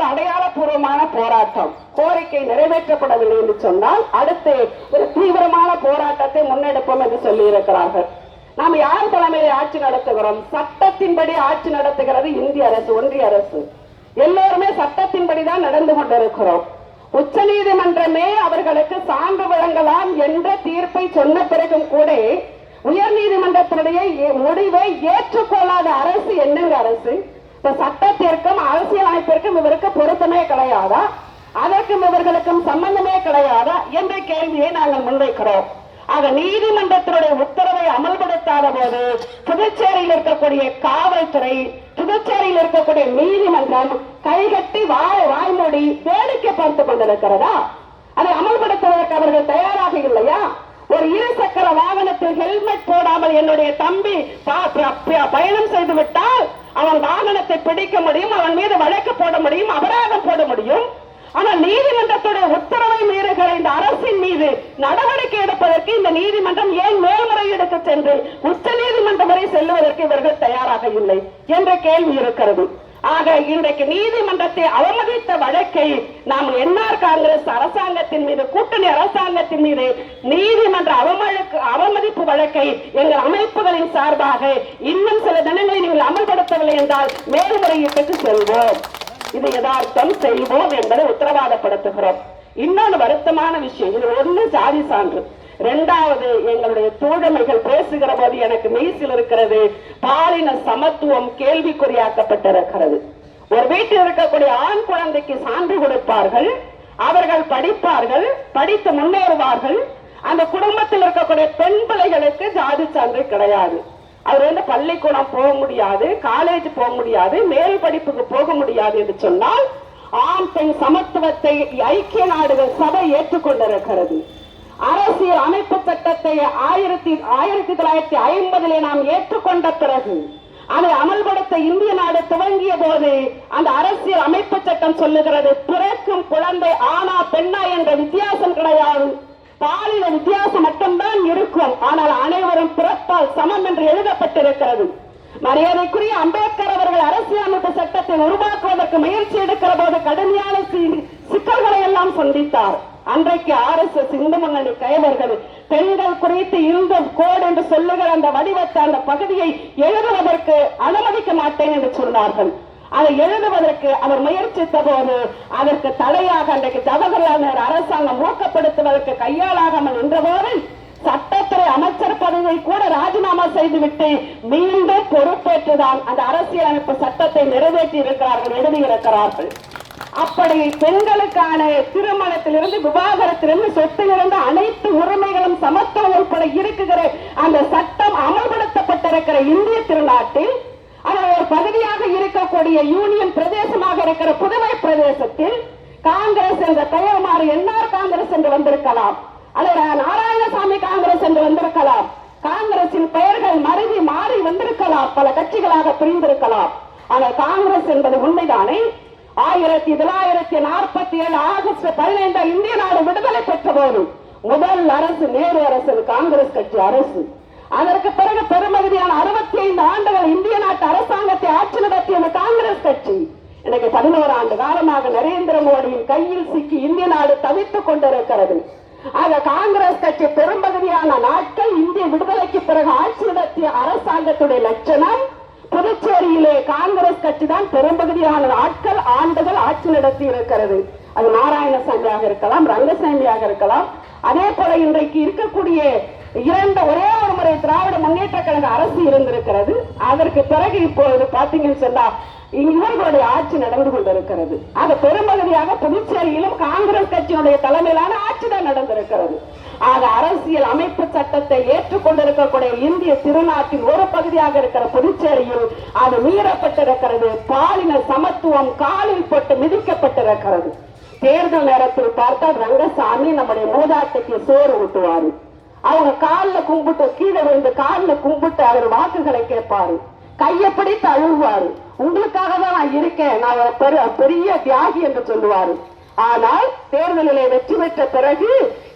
அடையாளபூர்வமான போராட்டம். கோரிக்கை நிறைவேற்றப்படவில்லை என்று சொன்னால் அடுத்து ஒரு தீவிரமான போராட்டத்தை முன்னெடுப்போம் என்று சொல்லி இருக்கிறார்கள். நாம் யார் தலைமையில் ஆட்சி நடத்துகிறோம்? சட்டத்தின்படி ஆட்சி நடத்துகிறது இந்திய அரசு, ஒன்றிய அரசு. எல்லோருமே சட்டத்தின்படிதான் நடந்து கொண்டிருக்கிறோம். உச்ச நீதிமன்றமே அவர்களுக்கு சான்று வழங்கலாம் என்ற தீர்ப்பை சொன்ன பிறகும் கூட உயர் நீதிமன்றத்தினுடைய முடிவை ஏற்றுக்கொள்ளாத அரசு என்னங்க அரசு? இப்ப சட்டத்திற்கும் அரசியல் அமைப்பிற்கும் இவருக்கு பொருத்தமே கிடையாதா? அதற்கும் இவர்களுக்கும் சம்பந்தமே கிடையாதா என்ற கேள்வியை நாங்கள் முன்வைக்கிறோம். ஆக நீதிமன்றத்தினுடைய உத்தரவை அமல்படுத்தாத போது புதுச்சேரியில் இருக்கக்கூடிய காவல்துறை, புதுச்சேரியில் இருக்கக்கூடிய நீதிமன்றம் கைகட்டி வாய்மூடி வேடிக்கை பார்த்து கொண்டிருக்கிறதா? அதை அமல்படுத்துவதற்கு அவர்கள் தயாராக இல்லையா? ஒரு இருசக்கர வாகனத்தில் ஹெல்மெட் போடாமல் என்னுடைய தம்பி பயணம் செய்து விட்டால் அவன் வாகனத்தை பிடிக்க முடியும், அவன் மீது வழக்கு போட முடியும், அபராதம் போட முடியும். ஆனால் நீதிமன்றத்துடைய உத்தரவை மீறுகிற இந்த அரசின் மீது நடவடிக்கை எடுப்பதற்கு இந்த நீதிமன்றம் ஏன் மேல்முறையீடுக்கு சென்று உச்ச நீதிமன்றம் வரை செல்வதற்கு இவர்கள் தயாராக இல்லை என்ற கேள்வி இருக்கிறது. ஆக இன்றைக்கு நீதிமன்றத்தை அவமதித்த வழக்கை நாம் என்ஆர் காங்கிரஸ் அரசாங்கத்தின் மீது, கூட்டணி அரசாங்கத்தின் மீது நீதிமன்ற அவமதிப்பு வழக்கை எங்கள் அமைப்புகளின் சார்பாக இன்னும் சில தினங்களில் நீங்கள் அமல்படுத்தவில்லை என்றால் மேல்முறையீட்டுக்கு செல்வோம். இது யதார்த்தம், செய்வோம் என்பதை உத்தரவாதப்படுத்துகிறோம். இன்னொரு வருத்தமான விஷயம், இது ஒண்ணு ஜாதி சான்று, இரண்டாவது எங்களுடைய தோழமைகள் பேசுகிற போது எனக்கு மெய்சில் இருக்கிறது, பாலின சமத்துவம் கேள்விக்குறியாக்கப்பட்டிருக்கிறது. ஒரு வீட்டில் இருக்கக்கூடிய ஆண் குழந்தைக்கு சான்று கொடுப்பார்கள், அவர்கள் படிப்பார்கள், படித்து முன்னேறுவார்கள். அந்த குடும்பத்தில் இருக்கக்கூடிய பெண் பிள்ளைகளுக்கு ஜாதி சான்று கிடையாது. அவர் பள்ளிக்கூடம் போக முடியாது, காலேஜ் போக முடியாது, மேல் படிப்புக்கு போக முடியாது என்று சொன்னால் ஆண் பெண் சமத்துவத்தை ஐக்கிய நாடுகள் சபை ஏற்றுக்கொண்டிருக்கிறது. அரசியல் அமைப்பு சட்டத்தை 1950 நாம் ஏற்றுக்கொண்ட பிறகு அதை அமல்படுத்த இந்திய நாடு துவங்கிய போது அந்த அரசியல் அமைப்பு சட்டம் சொல்லுகிறது, பிறக்கும் குழந்தை ஆனா பெண்ணா என்ற வித்தியாசம் கிடையாது, பாலின வித்தியாசம் மட்டும்தான் இருக்கும், ஆனால் அனைவரும் பிறப்பால் சமம் என்று எழுதப்பட்டிருக்கிறது. மரியாதைக்குரிய அம்பேத்கர் அவர்கள் அரசியலமைப்பு சட்டத்தை உருவாக்குவதற்கு முயற்சி எடுக்கிற போது கடுமையான சிக்கல்களை எல்லாம் சந்தித்தார். அன்றைக்கு RSS இந்து முன்னணி கைவர்கள் பெண்கள் குறித்து இருந்த கோட் என்று சொல்லுகிற அந்த வடிவத்தை, அந்த பகுதியை எழுதுவதற்கு அனுமதிக்க மாட்டேன் என்று சொன்னார்கள். அதை எழுதுவதற்கு அவர் முயற்சித்த போது அதற்கு தடையாக அன்றைக்கு ஜவஹர்லால் நேரு அரசாங்கம் ஊக்கப்படுத்துவதற்கு கையாளாகாமல் நின்றபோது சட்டத்துறை அமைச்சர் பதவியை கூட ராஜினாமா செய்துவிட்டு மீண்டும் பொறுப்பேற்றுதான் அந்த அரசியலமைப்பு சட்டத்தை நிறைவேற்றி இருக்கிறார்கள், எழுதியிருக்கிறார்கள். அப்படி பெண்களுக்கான திருமணத்திலிருந்து, விவாகரத்திலிருந்து, சொத்திலிருந்து அனைத்து உரிமைகளும் சமத்துவம் உட்பட இருக்குகிற அந்த சட்டம் அமல்படுத்தப்பட்டிருக்கிற இந்திய திருநாட்டில் அதில் ஒரு பகுதியாக இருக்கக்கூடிய யூனியன் பிரதேசமாக இருக்கிற புதுவை பிரதேசத்தில் காங்கிரஸ் என்ற பெயர் மாறி என்ஆர் காங்கிரஸ் என்று வந்திருக்கலாம், அல்லது நாராயணசாமி காங்கிரஸ் என்று வந்திருக்கலாம், காங்கிரசின் பெயர்கள் மருவி மாறி வந்திருக்கலாம், பல கட்சிகளாக பிரிந்திருக்கலாம். ஆனால் காங்கிரஸ் என்பது உண்மைதானே? 1947 ஆகஸ்ட் 15 இந்திய நாடு விடுதலை பெற்ற போது முதல் அரசு நேரு அரசு, காங்கிரஸ் கட்சி அரசு. அதற்கு பிறகு பெருமதியான 65 ஆண்டுகள் இந்திய நாட்டு அரசாங்கத்தை ஆட்சி நடத்தியது காங்கிரஸ் கட்சி. இன்னைக்கு 11 ஆண்டு காலமாக நரேந்திர மோடியின் கையில் சிக்கி இந்திய நாடு தவித்துக் கொண்டிருக்கிறது. ஆக காங்கிரஸ் கட்சி பெரும்பகுதியான நாட்கள் இந்திய விடுதலைக்கு பிறகு ஆட்சி நடத்திய அரசாங்கத்துடைய லட்சணம். புதுச்சேரியிலே காங்கிரஸ் கட்சி தான் பெரும்பகுதியான நாட்கள், ஆண்டுகள் ஆட்சி நடத்தி இருக்கிறது. அது நாராயணசாமியாக இருக்கலாம், ரங்கசாமியாக இருக்கலாம். அதே போல இன்றைக்கு இருக்கக்கூடிய ஒரே ஒரு முறை திராவிட முன்னேற்ற கழக அரசு இருந்திருக்கிறது. அதற்கு பிறகு இப்பொழுது பாத்தீங்கன்னு சொன்னா இவர்களுடைய ஆட்சி நடந்து கொண்டிருக்கிறது. அது பெரும்பகுதியாக புதுச்சேரியிலும் காங்கிரஸ் கட்சியினுடைய தலைமையிலான ஆட்சி தான் நடந்திருக்கிறது. ஆக அரசியல் அமைப்பு சட்டத்தை ஏற்றுக்கொண்டிருக்கக்கூடிய இந்திய திருநாட்டின் ஒரு பகுதியாக இருக்கிற புதுச்சேரியில் அது மீறப்பட்டிருக்கிறது. பாலின சமத்துவம் காலில் போட்டு மிதிக்கப்பட்டிருக்கிறது. தேர்தல் நேரத்தில் பார்த்தால் ரங்கசாமி நம்முடைய மூதாட்டிக்கு சோறு ஊட்டுவாரு, அவங்க காலில் கும்பிட்டு கீழே விழுந்து காலில் கும்பிட்டு அவர் வாக்குகளை கேட்பாரு, கையை பிடித்து அழுவாரு, உங்களுக்காக தான் நான் இருக்கேன், நான் பெரிய தியாகி என்று சொல்லுவாரு. ஆனால் தேர்தலிலே வெற்றி பெற்ற பிறகு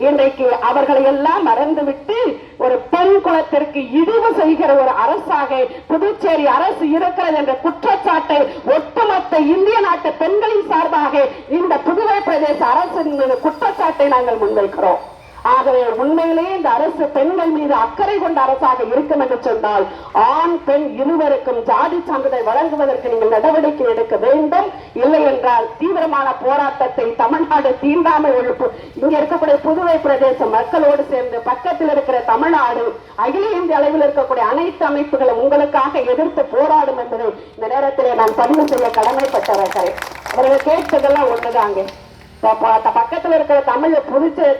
இன்றைக்கு அவர்களை எல்லாம் மறந்துவிட்டு ஒரு பெண் குலத்திற்கு இழிவு செய்கிற ஒரு அரசாக புதுச்சேரி அரசு இருக்கிறது என்ற குற்றச்சாட்டை ஒட்டுமொத்த இந்திய நாட்டு பெண்களின் சார்பாக இந்த புதுவை பிரதேச அரசின் மீது குற்றச்சாட்டை நாங்கள் முன்வைக்கிறோம். ஆகவே உண்மையிலேயே இந்த அரசு பெண்கள் மீது அக்கறை கொண்ட அரசாக இருக்கும் என்று சொன்னால் ஆண் பெண் இருவருக்கும் ஜாதி சான்றிதழ் வழங்குவதற்கு நீங்கள் நடவடிக்கை எடுக்க வேண்டும். இல்லை என்றால் தீவிரமான போராட்டத்தை தமிழ்நாடு தீண்டாமை ஒழிப்பு இங்க இருக்கக்கூடிய புதுவை பிரதேச மக்களோடு சேர்ந்து பக்கத்தில் இருக்கிற தமிழ்நாடு அகில இந்திய அளவில் இருக்கக்கூடிய அனைத்து அமைப்புகளும் உங்களுக்காக எதிர்த்து போராடும் என்பதை இந்த நேரத்திலே நான் பதிவு செய்ய கடமைப்பட்டவர்கள். அவர்கள் கேட்பதெல்லாம் ஒண்ணுதாங்க. பக்கத்துல இருக்கிற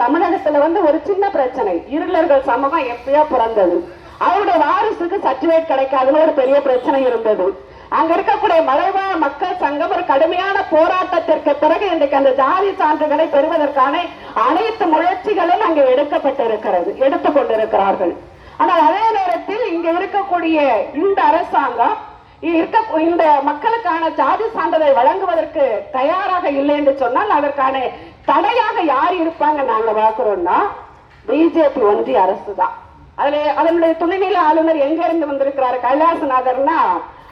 தமிழகத்துல ஒரு சின்ன பிரச்சனை, இருளர்கள் சமூகம் எப்பயோ பிறந்தது, அவருடைய வாரிசுக்கு சர்டிபிகேட் கிடைக்காதுன்னு ஒரு பெரிய பிரச்சனை இருந்தது. அங்க இருக்கக்கூடிய மலைவாழ் மக்கள் சங்கம் ஒரு கடுமையான போராட்டத்திற்கு பிறகு இன்றைக்கு அந்த ஜாதி சான்றுகளை பெறுவதற்கான அனைத்து முயற்சிகளும் அங்கு எடுத்துக் கொண்டிருக்கிறார்கள். ஆனால் அதே நேரத்தில் இங்க இருக்கக்கூடிய இந்த அரசாங்கம் இந்த மக்களுக்கான ஜாதி சான்றிதழ் வழங்குவதற்கு தயாராக இல்லை என்று சொன்னால் அதற்கான தடையாக யார் இருப்பாங்க நாங்க பார்க்கிறோம்னா பிஜேபி ஒன்றிய அரசு தான். அதனுடைய துணைநிலை ஆளுநர் எங்க இருந்து வந்திருக்கிறாரு கைலாசநாதர்னா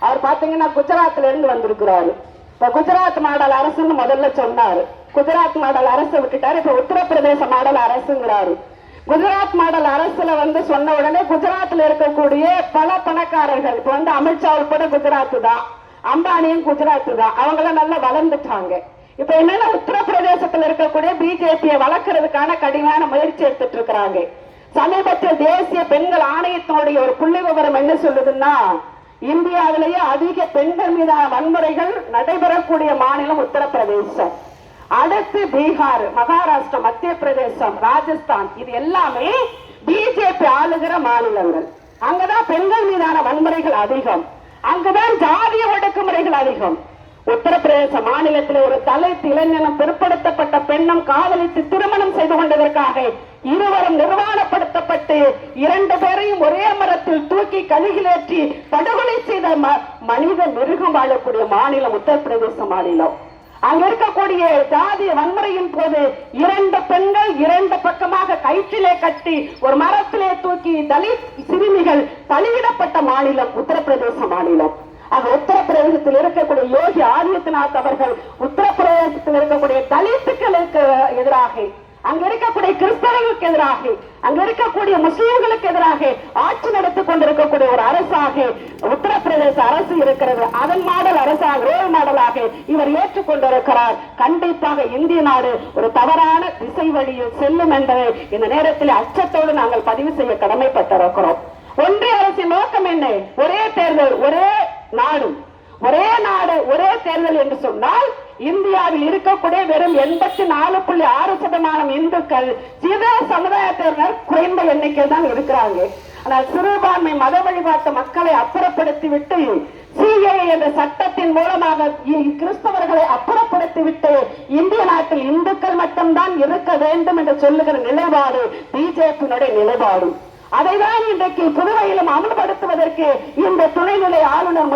அவர் பாத்தீங்கன்னா குஜராத்ல இருந்து வந்திருக்கிறாரு. இப்ப குஜராத் மாடல் அரசுன்னு முதல்ல சொன்னாரு, குஜராத் மாடல் அரசு விட்டுட்டாரு, இப்ப உத்தரப்பிரதேச மாடல் அரசுங்கிறாரு. குஜராத் மாடல் அரசுல சொன்ன உடனே குஜராத்ல இருக்கக்கூடிய பல பணக்காரர்கள் இப்ப அமித்ஷா உட்பட குஜராத் தான், அம்பானியும் குஜராத் தான், அவங்க எல்லாம் நல்லா வளர்ந்துட்டாங்க. இப்ப என்னன்னா உத்தரப்பிரதேசத்துல இருக்கக்கூடிய பிஜேபியை வளர்க்கறதுக்கான கடுமையான முயற்சி எடுத்துட்டு இருக்கிறாங்க. சமீபத்தில் தேசிய பெண்கள் ஆணையத்தினுடைய ஒரு புள்ளி விவரம் என்ன சொல்லுதுன்னா இந்தியாவிலேயே அதிக பெண்கள் மீதான வன்முறைகள் நடைபெறக்கூடிய மாநிலம் உத்தரப்பிரதேசம், அடுத்து பீகார், மகாராஷ்டிரா, மத்திய பிரதேசம், ராஜஸ்தான், இது எல்லாமே பிஜேபி ஆளுகிற மாநிலங்கள். அங்கதான் பெண்கள் மீதான வன்முறைகள் அதிகம், அங்குதான் ஜாதிய ஒடுக்குமுறைகள் அதிகம். உத்தரப்பிரதேச மாநிலத்தில் ஒரு தலித் இளைஞனும் பிற்படுத்தப்பட்ட பெண்ணும் காதலித்து திருமணம் செய்து கொண்டதற்காக இருவரும் நிர்வாணப்படுத்தப்பட்டு 2 பேரையும் ஒரே மரத்தில் தூக்கி கழுகிலேற்றி படுகொலை செய்த மனித மிருகம் வாழக்கூடிய மாநிலம் உத்தரப்பிரதேச மாநிலம். அங்க இருக்கக்கூடிய ஜாதிய வன்முறையின் போது 2 பெண்கள் 2 பக்கமாக கயிற்றிலே கட்டி ஒரு மரத்திலே தூக்கி தலித் சிறுமிகள் பலியிடப்பட்ட மாநிலம் உத்தரப்பிரதேச மாநிலம். ஆக உத்தரப்பிரதேசத்தில் இருக்கக்கூடிய யோகி ஆதித்யநாத் அவர்கள் உத்தரப்பிரதேசத்தில் இருக்கக்கூடிய தலித்துக்களுக்கு எதிராக, அங்க இருக்கக்கூடிய கிறிஸ்தவர்களுக்கு எதிராக, அங்க இருக்கக்கூடிய முஸ்லிம்களுக்கு எதிராக ஆட்சி நடத்திக் கொண்டிருக்கக்கூடிய ஒரு அரசாக உத்தரப்பிரதேச அரசு இருக்கிறது. அதன் மாடல் அரசாக ரோல் மாடலாக இவர் ஏற்றுக்கொண்டிருக்கிறார். கண்டிப்பாக இந்திய நாடு ஒரு தவறான திசை வழியில் செல்லும் என்பதை இந்த நேரத்தில் அச்சத்தோடு நாங்கள் பதிவு செய்ய கடமைப்பட்டிருக்கிறோம். ஒன்றிய அரசின் நோக்கம் என்ன? ஒரே தேர்தல், ஒரே நாடு, ஒரே நாடு ஒரே தேர்தல் என்று சொன்னால் இந்தியாவில் இருக்கக்கூடிய வெறும் 84.6% இந்துக்கள், சித சமுதாயத்தினர் குறைந்த எண்ணிக்கை தான் இருக்கிறாங்க. ஆனால் சிறுபான்மை மத வழிபாட்டு மக்களை அப்புறப்படுத்திவிட்டு சிஏ என்ற சட்டத்தின் மூலமாக கிறிஸ்தவர்களை அப்புறப்படுத்திவிட்டு இந்திய நாட்டில் இந்துக்கள் மட்டும்தான் இருக்க வேண்டும் என்று சொல்லுகிற நிலைப்பாடு பிஜேபியினுடைய நிலைப்பாடு. அதைதான் இன்றைக்கு புதுவையிலும் அமல்படுத்துவதற்கு இந்த துணைநிலை ஆளுநர்